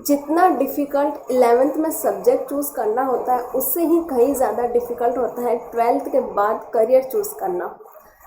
जितना difficult 11th में subject choose करना होता है उससे ही कहीं ज़्यादा डिफ़िकल्ट होता है 12th के बाद करियर चूज़ करना।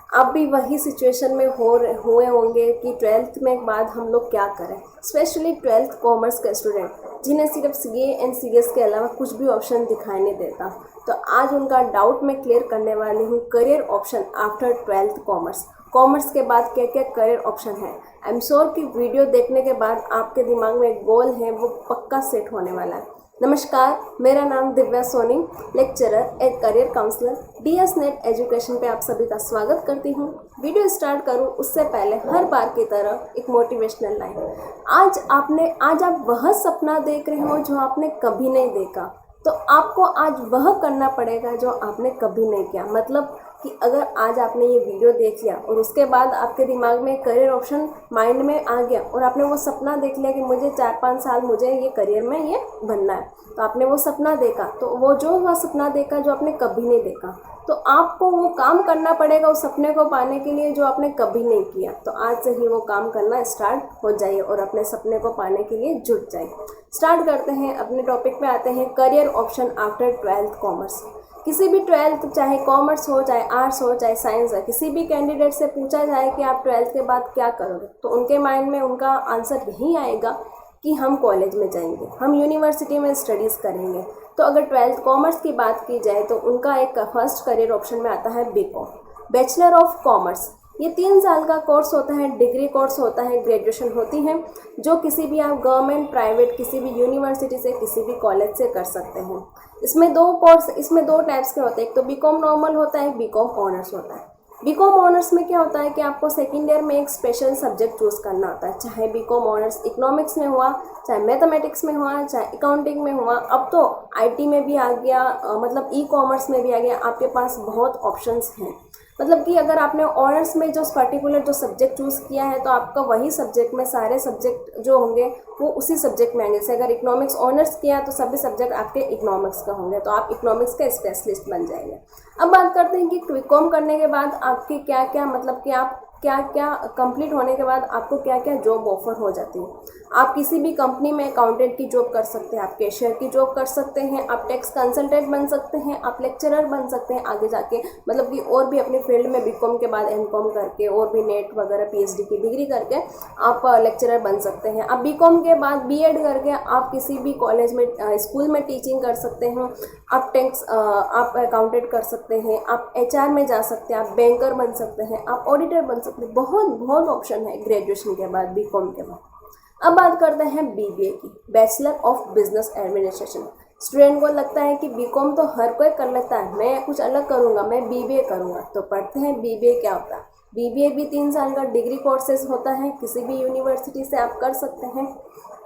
आप भी वही सिचुएशन में हुए होंगे कि 12th में बाद हम लोग क्या करें, स्पेशली 12th कॉमर्स के स्टूडेंट जिन्हें सिर्फ सीए एंड सीएस के अलावा कुछ भी ऑप्शन दिखाई नहीं देता। तो आज उनका डाउट मैं क्लियर करने वाली हूँ। Career option after 12th commerce, commerce के बाद क्या क्या करियर ऑप्शन है। आई एम श्योर कि वीडियो देखने के बाद आपके दिमाग में एक गोल है वो पक्का सेट होने वाला है। नमस्कार, मेरा नाम Divya Soni, lecturer and career counsellor DS net education पे आप सभी का स्वागत करती हूँ। वीडियो स्टार्ट करूँ उससे पहले हर बार की तरह एक मोटिवेशनल लाइन। आज आप वह सपना देख रहे हो जो आपने कभी नहीं देखा, तो आपको आज वह करना पड़ेगा जो आपने कभी नहीं किया। मतलब कि अगर आज आपने ये वीडियो देख लिया और उसके बाद आपके दिमाग में करियर ऑप्शन माइंड में आ गया और आपने वो सपना देख लिया कि मुझे 4-5 साल मुझे ये करियर में ये बनना है, तो आपने वो सपना देखा, तो वह सपना देखा जो आपने कभी नहीं देखा, तो आपको वो काम करना पड़ेगा उस सपने को पाने के लिए जो आपने कभी नहीं किया। तो आज से ही वो काम करना स्टार्ट हो जाइए और अपने सपने को पाने के लिए जुट जाइए। स्टार्ट करते हैं, अपने टॉपिक पे आते हैं। Career option after 12th commerce. किसी भी 12th, चाहे कॉमर्स हो, चाहे आर्ट्स हो, चाहे साइंस है, किसी भी कैंडिडेट से पूछा जाए कि आप 12th के बाद क्या करोगे, तो उनके माइंड में उनका आंसर यही आएगा कि हम कॉलेज में जाएंगे, हम यूनिवर्सिटी में स्टडीज़ करेंगे। तो अगर 12th कॉमर्स की बात की जाए तो उनका एक फर्स्ट करियर ऑप्शन में आता है बीकॉम, बैचलर ऑफ कॉमर्स। ये 3 साल का कोर्स होता है, डिग्री कोर्स होता है, ग्रेजुएशन होती है, जो किसी भी आप गवर्नमेंट, प्राइवेट, किसी भी यूनिवर्सिटी से, किसी भी कॉलेज से कर सकते हैं। इसमें दो टाइप्स के होते हैं, एक तो बीकॉम नॉर्मल होता है, एक बीकॉम ऑनर्स होता है। बीकॉम ऑनर्स में क्या होता है कि आपको सेकेंड ईयर में एक स्पेशल सब्जेक्ट चूज़ करना होता है, चाहे बीकॉम ऑनर्स इकोनॉमिक्स में हुआ, चाहे मैथमेटिक्स में हुआ, चाहे अकाउंटिंग में हुआ, अब तो आईटी में भी आ गया, मतलब ई कॉमर्स में भी आ गया। आपके पास बहुत ऑप्शंस हैं। मतलब कि अगर आपने ऑनर्स में जो पर्टिकुलर जो सब्जेक्ट चूज़ किया है तो आपका वही सब्जेक्ट में सारे सब्जेक्ट जो होंगे वो उसी सब्जेक्ट में आएंगे। जैसे अगर इकोनॉमिक्स ऑनर्स किया तो सभी सब्जेक्ट आपके इकोनॉमिक्स का होंगे, तो आप इकोनॉमिक्स के स्पेशलिस्ट बन जाएंगे। अब बात करते हैं कि बीकॉम करने के बाद आपके क्या क्या, मतलब कि आप क्या क्या कंप्लीट होने के बाद आपको क्या क्या जॉब ऑफर हो जाती है। आप किसी भी कंपनी में अकाउंटेंट की जॉब कर सकते हैं, आप कैशियर की जॉब कर सकते हैं, आप टैक्स कंसल्टेंट बन सकते हैं, आप लेक्चरर बन सकते हैं आगे जाके, मतलब कि और भी अपने फील्ड में बीकॉम के बाद एमकॉम करके और भी नेट वगैरह पीएचडी की डिग्री करके आप लेक्चरर बन सकते हैं। आप बीकॉम के बाद बीएड करके आप किसी भी कॉलेज में, स्कूल में टीचिंग कर सकते हैं, आप अकाउंटेंट कर सकते हैं, आप एचआर में जा सकते हैं, आप बैंकर बन सकते हैं, आप ऑडिटर बन सकते हैं। बहुत ऑप्शन है ग्रेजुएशन के बाद, बीकॉम के बाद। अब बात करते हैं बीबीए की, bachelor of business administration. Student को लगता है कि बीकॉम तो हर कोई कर लेता है, मैं कुछ अलग करूँगा, मैं बीबीए करूँगा। तो पढ़ते हैं बीबीए क्या होता है। बीबीए भी 3 साल का डिग्री कोर्सेज होता है, किसी भी यूनिवर्सिटी से आप कर सकते हैं।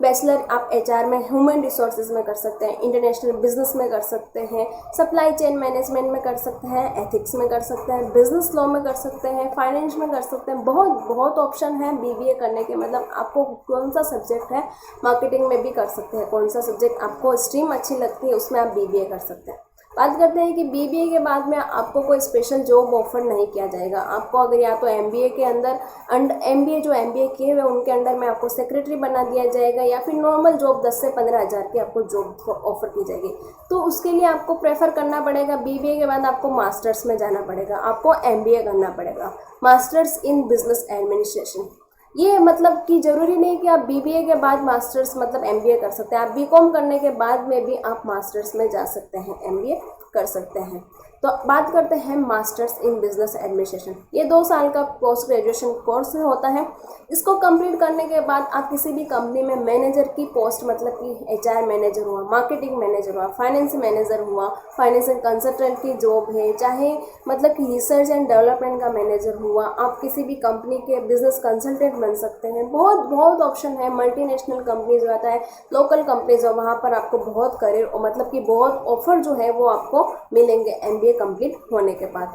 बैचलर आप एचआर में, ह्यूमन रिसोर्सेज में कर सकते हैं, इंटरनेशनल बिजनेस में कर सकते हैं, सप्लाई चेन मैनेजमेंट में कर सकते हैं, एथिक्स में कर सकते हैं, बिजनेस लॉ में कर सकते हैं, फाइनेंस में कर सकते हैं। बहुत ऑप्शन है बीबीए करने के। मतलब आपको कौन सा सब्जेक्ट है, मार्केटिंग में भी कर सकते हैं, कौन सा सब्जेक्ट आपको स्ट्रीम अच्छी लगती है उसमें आप बीबीए कर सकते हैं। बात करते हैं कि बीबीए के बाद में आपको कोई स्पेशल जॉब ऑफर नहीं किया जाएगा। आपको अगर या तो एमबीए के अंदर एमबीए किए हुए उनके अंडर में आपको सेक्रेटरी बना दिया जाएगा, या फिर नॉर्मल जॉब 10 से 15 हज़ार की आपको जॉब ऑफर की जाएगी। तो उसके लिए आपको प्रेफर करना पड़ेगा, बीबीए के बाद आपको मास्टर्स में जाना पड़ेगा, आपको एमबीए करना पड़ेगा, मास्टर्स इन बिजनेस एडमिनिस्ट्रेशन। ये मतलब कि ज़रूरी नहीं कि आप बीबीए के बाद मास्टर्स मतलब एमबीए कर सकते हैं, आप बीकॉम करने के बाद में भी आप मास्टर्स में जा सकते हैं, एमबीए कर सकते हैं। तो बात करते हैं मास्टर्स इन बिजनेस एडमिनिस्ट्रेशन। ये 2 साल का पोस्ट ग्रेजुएशन कोर्स होता है। इसको कंप्लीट करने के बाद आप किसी भी कंपनी में मैनेजर की पोस्ट, मतलब कि एचआर मैनेजर हुआ, मार्केटिंग मैनेजर हुआ, फाइनेंस मैनेजर हुआ, फाइनेंशियल कंसल्टेंट की जॉब है, चाहे मतलब कि रिसर्च एंड डेवलपमेंट का मैनेजर हुआ, आप किसी भी कंपनी के बिजनेस कंसल्टेंट बन सकते हैं। बहुत ऑप्शन है। मल्टीनेशनल कंपनी जो आता है, लोकल कंपनीज हो, वहाँ पर आपको बहुत करियर, मतलब कि बहुत ऑफर जो है वो आपको मिलेंगे एमबीए कंप्लीट होने के बाद।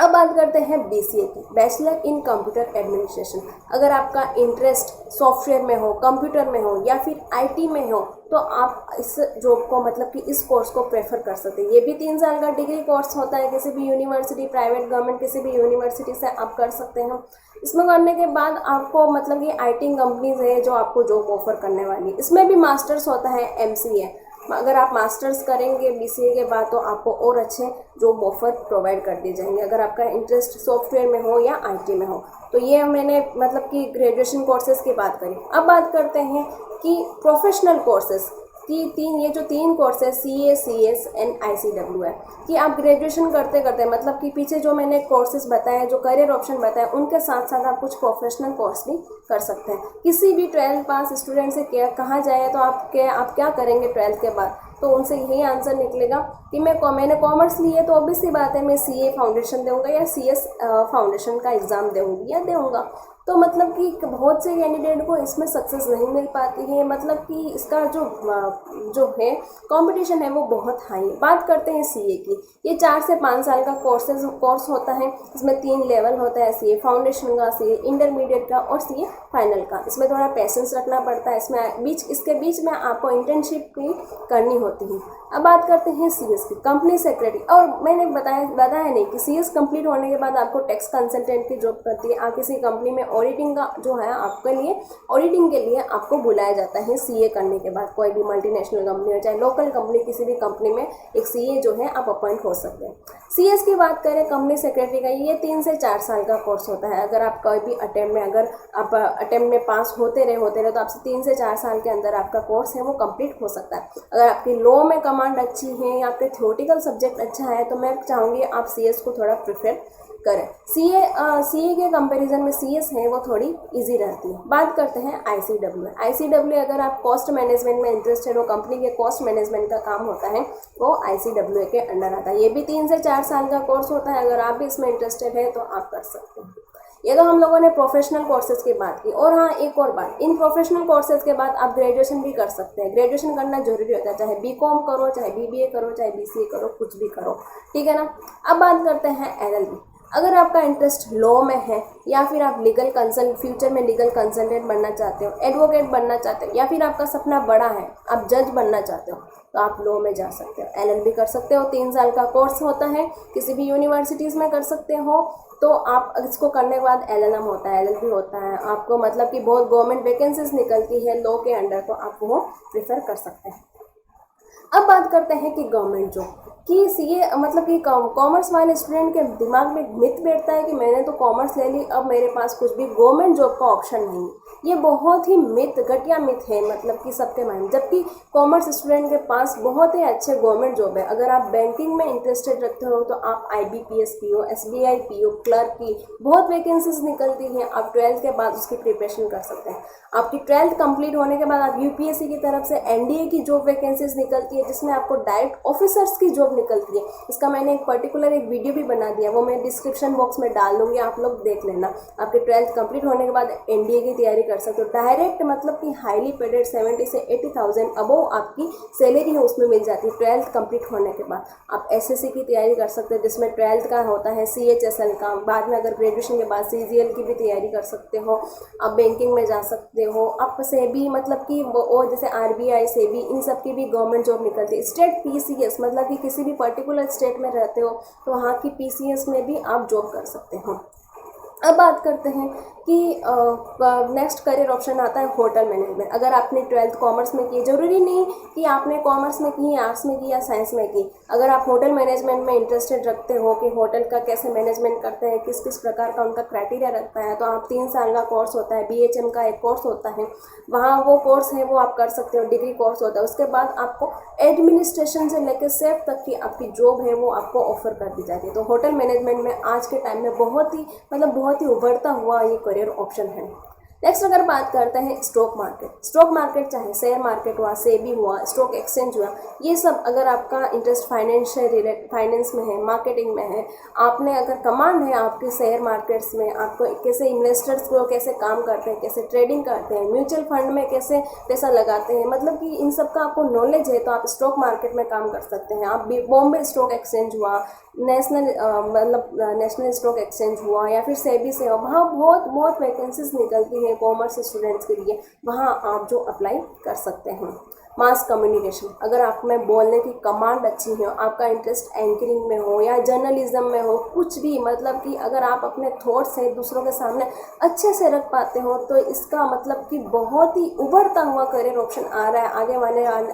अब बात करते हैं BCA की, बैचलर इन कंप्यूटर एडमिनिस्ट्रेशन। अगर आपका इंटरेस्ट सॉफ्टवेयर में हो, कंप्यूटर में हो या फिर IT में हो तो आप इस जॉब को मतलब कि इस कोर्स को प्रेफर कर सकते हैं। ये भी 3 साल का डिग्री कोर्स होता है, किसी भी यूनिवर्सिटी, प्राइवेट गवर्नमेंट किसी भी यूनिवर्सिटी से आप कर सकते हैं। इसमें करने के बाद आपको मतलब कि IT कंपनीज है जो आपको जॉब ऑफर करने वाली है। इसमें भी मास्टर्स होता है, MCA। अगर आप मास्टर्स करेंगे BCA के बाद तो आपको और अच्छे जॉब ऑफर प्रोवाइड कर दिए जाएंगे, अगर आपका इंटरेस्ट सॉफ्टवेयर में हो या IT में हो। तो ये मैंने मतलब कि ग्रेजुएशन कोर्सेज की बात करी। अब बात करते हैं कि प्रोफेशनल कोर्सेज की ये जो 3 courses CA, CS and ICW है कि आप ग्रेजुएशन करते करते मतलब कि पीछे जो मैंने कोर्सेज बताए, जो करियर ऑप्शन बताए, उनके साथ साथ आप कुछ प्रोफेशनल कोर्स भी कर सकते हैं। किसी भी 12th पास स्टूडेंट से कहा जाए तो आप क्या करेंगे 12th के बाद, तो उनसे यही आंसर निकलेगा कि मैंने कॉमर्स ली है तो ऑब्वियस सी बात है मैं CA फाउंडेशन दूंगा या CS फाउंडेशन का एग्ज़ाम दूंगी या दूंगा। तो मतलब कि बहुत से कैंडिडेट को इसमें सक्सेस नहीं मिल पाती है, मतलब कि इसका जो है कंपटीशन है वो बहुत हाई है। बात करते हैं CA की। ये 4 से 5 साल का कोर्स होता है। इसमें 3 लेवल होता है, CA फाउंडेशन का, CA इंटरमीडिएट का और CA फाइनल का। इसमें थोड़ा पेशेंस रखना पड़ता है। इसके बीच में आपको इंटर्नशिप भी करनी होती है। अब बात करते हैं CS की, कंपनी सेक्रेटरी। और मैंने बताया नहीं कि CS कंप्लीट होने के बाद आपको टैक्स कंसल्टेंट की जॉब करती है। आप किसी कंपनी में ऑडिटिंग का जो है आपके लिए ऑडिटिंग के लिए आपको बुलाया जाता है CA करने के बाद। कोई भी मल्टीनेशनल कंपनी हो चाहे लोकल कंपनी, किसी भी कंपनी में एक CA जो है आप अपॉइंट हो सकते हैं। CS की बात करें, कंपनी सेक्रेटरी का, ये 3 से 4 साल का कोर्स होता है। अगर आप कोई भी अटेम्प्ट में पास होते रहे तो आपसे 3 से 4 साल के अंदर आपका कोर्स है वो कंप्लीट हो सकता है। अगर आपकी लॉ में कमांड अच्छी है या आपके थ्योरेटिकल सब्जेक्ट अच्छा है तो मैं चाहूँगी आप CS को थोड़ा प्रेफर करें। CA के कंपैरिजन में CS है वो थोड़ी इजी रहती है। बात करते हैं ICW। अगर आप कॉस्ट मैनेजमेंट में इंटरेस्टेड हो, कंपनी के कॉस्ट मैनेजमेंट का काम होता है वो ICW के अंडर आता है। ये भी 3 से 4 साल का कोर्स होता है। अगर आप भी इसमें इंटरेस्टेड है तो आप कर सकते हैं। ये तो हम लोगों ने प्रोफेशनल कोर्सेज की बात की। और हाँ, एक और बात, इन प्रोफेशनल कोर्सेज के बाद आप ग्रेजुएशन भी कर सकते हैं। ग्रेजुएशन करना जरूरी होता है, चाहे BCom करो, चाहे BBA करो, चाहे BCA करो, कुछ भी करो, ठीक है ना। अब बात करते हैं LLB। अगर आपका इंटरेस्ट लॉ में है या फिर आप फ्यूचर में लीगल कंसल्टेंट बनना चाहते हो, एडवोकेट बनना चाहते हो, या फिर आपका सपना बड़ा है, आप जज बनना चाहते हो, तो आप लॉ में जा सकते हो। LLB कर सकते हो। 3 साल का कोर्स होता है, किसी भी यूनिवर्सिटीज़ में कर सकते हो। तो आप इसको करने के बाद LLM होता है, LLB होता है। आपको मतलब कि बहुत गवर्नमेंट वैकेंसीज निकलती है लॉ के अंडर, तो आप वो प्रेफर कर सकते हैं। अब बात करते हैं कि गवर्नमेंट जॉब कि CA मतलब कि कॉमर्स वाले स्टूडेंट के दिमाग में मिथ बैठता है कि मैंने तो कॉमर्स ले ली, अब मेरे पास कुछ भी गवर्नमेंट जॉब का ऑप्शन नहीं है। ये बहुत ही घटिया मिथ है, मतलब कि सबके माइंड। जबकि कॉमर्स स्टूडेंट के पास बहुत ही अच्छे गवर्नमेंट जॉब है। अगर आप बैंकिंग में इंटरेस्टेड रखते हो तो आप IBPS PO, SBI PO, clerk की बहुत वैकेंसीज निकलती हैं। आप 12th के बाद उसकी प्रिपरेशन कर सकते हैं। आपकी 12th कंप्लीट होने के बाद आप UPSC की तरफ से NDA की जॉब वैकेंसीज निकलती है, जिसमें आपको डायरेक्ट ऑफिसर्स की जॉब निकलती है। इसका मैंने एक पर्टिकुलर वीडियो भी बना दिया, वो मैं डिस्क्रिप्शन बॉक्स में डाल दूंगी, आप लोग देख लेना। आपके 12th कंप्लीट होने के बाद NDA की तैयारी कर सकते हो। डायरेक्ट मतलब कि हाईली पेडेड 70 से 80,000 अबव आपकी सैलरी है उसमें मिल जाती है 12th कंप्लीट होने के बाद। आप SSC की तैयारी कर सकते हैं, जिसमें 12th का होता है CHSL का। बाद में अगर ग्रेजुएशन के बाद CGL की भी तैयारी कर सकते हो। आप बैंकिंग में जा सकते हो। आप सेबी मतलब कि वो जैसे RBI, सेबी, इन सब की भी गवर्नमेंट जॉब निकलती है। स्टेट PCS मतलब कि किसी भी पर्टिकुलर स्टेट में रहते हो तो वहाँ की PCS में भी आप जॉब कर सकते हो। अब बात करते हैं कि नेक्स्ट करियर ऑप्शन आता है होटल मैनेजमेंट। अगर आपने 12th कॉमर्स में की, जरूरी नहीं कि आपने कॉमर्स में की, आर्ट्स में की या साइंस में की। अगर आप होटल मैनेजमेंट में इंटरेस्टेड रखते हो कि होटल का कैसे मैनेजमेंट करते हैं, किस किस प्रकार का उनका क्राइटेरिया रखता है, तो आप 3 साल का कोर्स होता है, BHM का एक कोर्स होता है, वहाँ वो कोर्स है वो आप कर सकते हो, डिग्री कोर्स होता है। उसके बाद आपको एडमिनिस्ट्रेशन से लेकर सेफ तक की आपकी जॉब है वो आपको ऑफर कर दी जाती है। तो होटल मैनेजमेंट में आज के टाइम में बहुत ही उभरता हुआ ये करियर ऑप्शन है। नेक्स्ट अगर बात करते हैं स्टॉक मार्केट चाहे शेयर मार्केट हुआ, सेबी हुआ, स्टॉक एक्सचेंज हुआ, ये सब अगर आपका इंटरेस्ट फाइनेंस में है, मार्केटिंग में है, आपने अगर कमांड है आपके शेयर मार्केट्स में, आपको कैसे इन्वेस्टर्स को कैसे काम करते हैं, कैसे ट्रेडिंग करते हैं, म्यूचुअल फंड में कैसे पैसा लगाते हैं, मतलब कि इन सब का आपको नॉलेज है, तो आप स्टॉक मार्केट में काम कर सकते हैं। आप बॉम्बे स्टॉक एक्सचेंज हुआ, नेशनल स्टॉक एक्सचेंज हुआ, या फिर सेबी से हुआ, वहाँ बहुत वैकेंसीज निकलती हैं कॉमर्स स्टूडेंट्स के लिए, वहाँ आप जो अप्लाई कर सकते हैं। मास कम्युनिकेशन, अगर आप में बोलने की कमांड अच्छी हो, आपका इंटरेस्ट एंकरिंग में हो या जर्नलिज्म में हो, कुछ भी, मतलब कि अगर आप अपने थॉट्स है दूसरों के सामने अच्छे से रख पाते हो, तो इसका मतलब कि बहुत ही उभरता हुआ करियर ऑप्शन आ रहा है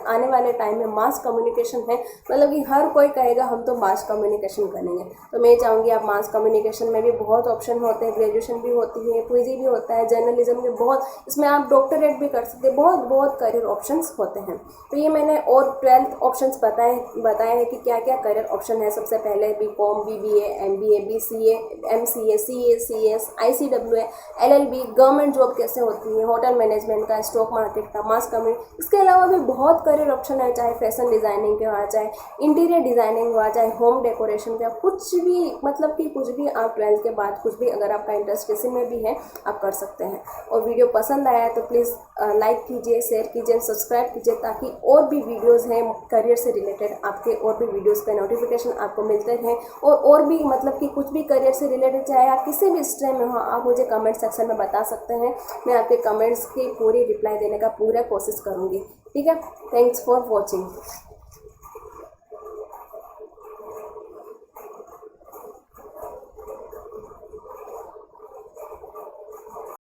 आने वाले टाइम में। मास कम्युनिकेशन है, मतलब कि हर कोई कहेगा हम तो मास कम्युनिकेशन करेंगे, तो मैं चाहूँगी आप मास कम्युनिकेशन में भी बहुत ऑप्शन होते हैं, ग्रेजुएशन भी होती है, पीजी भी होता है, जर्नलिज्म के बहुत, इसमें आप डॉक्टरेट भी कर सकते हैं, बहुत करियर ऑप्शंस होते हैं। तो ये मैंने और 12th ऑप्शंस बताए हैं कि क्या क्या करियर ऑप्शन है। सबसे पहले BCom, BBA, MBA, BCA, MCA, CA, CS, ICWA, LLB, government job कैसे होती है, होटल मैनेजमेंट का, स्टॉक मार्केट का, मास कम्युनिकेशन, इसके अलावा भी बहुत करियर ऑप्शन है, चाहे फैशन डिज़ाइनिंग का हुआ, चाहे इंटीरियर डिज़ाइनिंग हुआ, चाहे होम डेकोरेशन का, कुछ भी, मतलब कि कुछ भी आप 12th के बाद कुछ भी अगर आपका इंटरेस्ट किसी में भी है आप कर सकते हैं। और वीडियो पसंद आया है तो प्लीज़ लाइक कीजिए, शेयर कीजिए, सब्सक्राइब कीजिए, ताकि और भी वीडियोस हैं करियर से रिलेटेड, आपके और भी वीडियोस पे नोटिफिकेशन आपको मिलते रहें। और भी, मतलब कि कुछ भी करियर से रिलेटेड, चाहे आप किसी भी स्ट्रीम में हो, आप मुझे कमेंट सेक्शन में बता सकते हैं। मैं आपके कमेंट्स की पूरी रिप्लाई देने का पूरा कोशिश करूँगी। ठीक है, थैंक्स फॉर वॉचिंग।